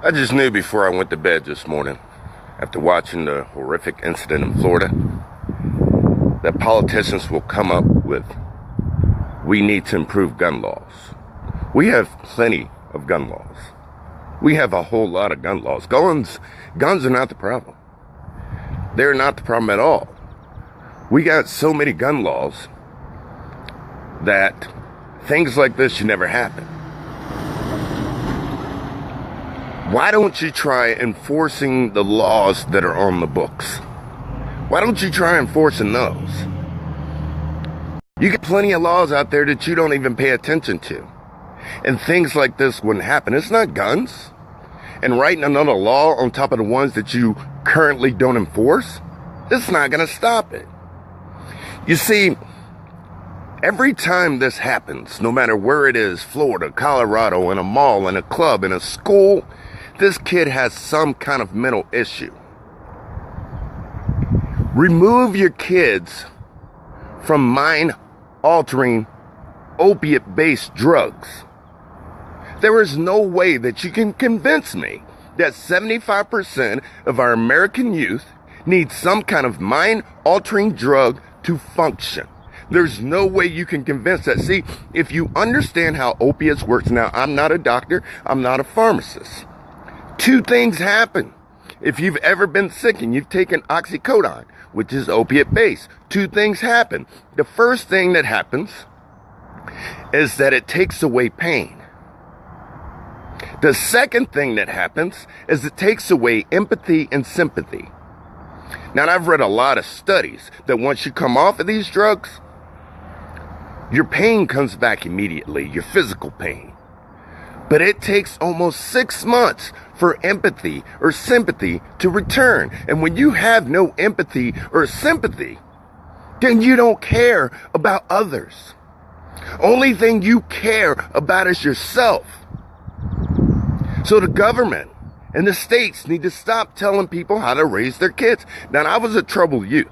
I just knew before I went to bed this morning, after watching the horrific incident in Florida, that politicians will come up with, we need to improve gun laws. We have plenty of gun laws. We have a whole lot of gun laws. Guns are not the problem. They're not the problem at all. We got so many gun laws that things like this should never happen. Why don't you try enforcing the laws that are on the books? Why don't you try enforcing those? You get plenty of laws out there that you don't even pay attention to. And things like this wouldn't happen. It's not guns. And writing another law on top of the ones that you currently don't enforce, it's not going to stop it. You see, every time this happens, no matter where it is, Florida, Colorado, in a mall, in a club, in a school, this kid has some kind of mental issue. Remove your kids from mind-altering, opiate-based drugs. There is no way that you can convince me that 75% of our American youth need some kind of mind-altering drug to function. There's no way you can convince that. See, if you understand how opiates works, now I'm not a doctor, I'm not a pharmacist. Two things happen. If you've ever been sick and you've taken oxycodone, which is opiate-based, two things happen. The first thing that happens is that it takes away pain. The second thing that happens is it takes away empathy and sympathy. Now, I've read a lot of studies that once you come off of these drugs, your pain comes back immediately, your physical pain. But it takes almost 6 months for empathy or sympathy to return. And when you have no empathy or sympathy, then you don't care about others. Only thing you care about is yourself. So the government and the states need to stop telling people how to raise their kids. Now, I was a troubled youth.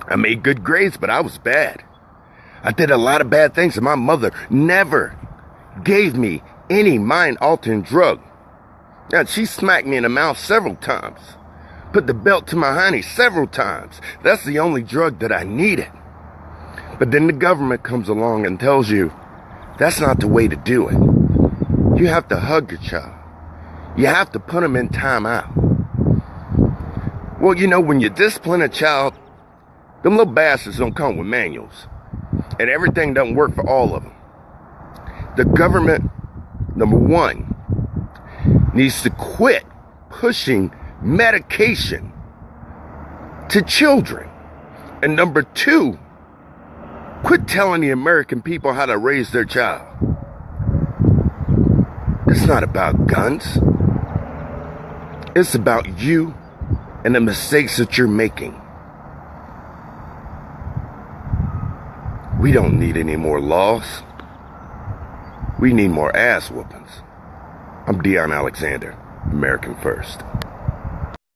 I made good grades, but I was bad. I did a lot of bad things, and my mother never gave me any mind-altering drug. Now, she smacked me in the mouth several times, put the belt to my hiney several times. That's the only drug that I needed. But then the government comes along and tells you that's not the way to do it. You have to hug your child. You have to put them in timeout. Well, you know, when you discipline a child, them little bastards don't come with manuals. And everything doesn't work for all of them. The government, number one, needs to quit pushing medication to children. And number two, quit telling the American people how to raise their child. It's not about guns. It's about you and the mistakes that you're making. We don't need any more laws. We need more ass whoopings. I'm Deion Alexander, American First.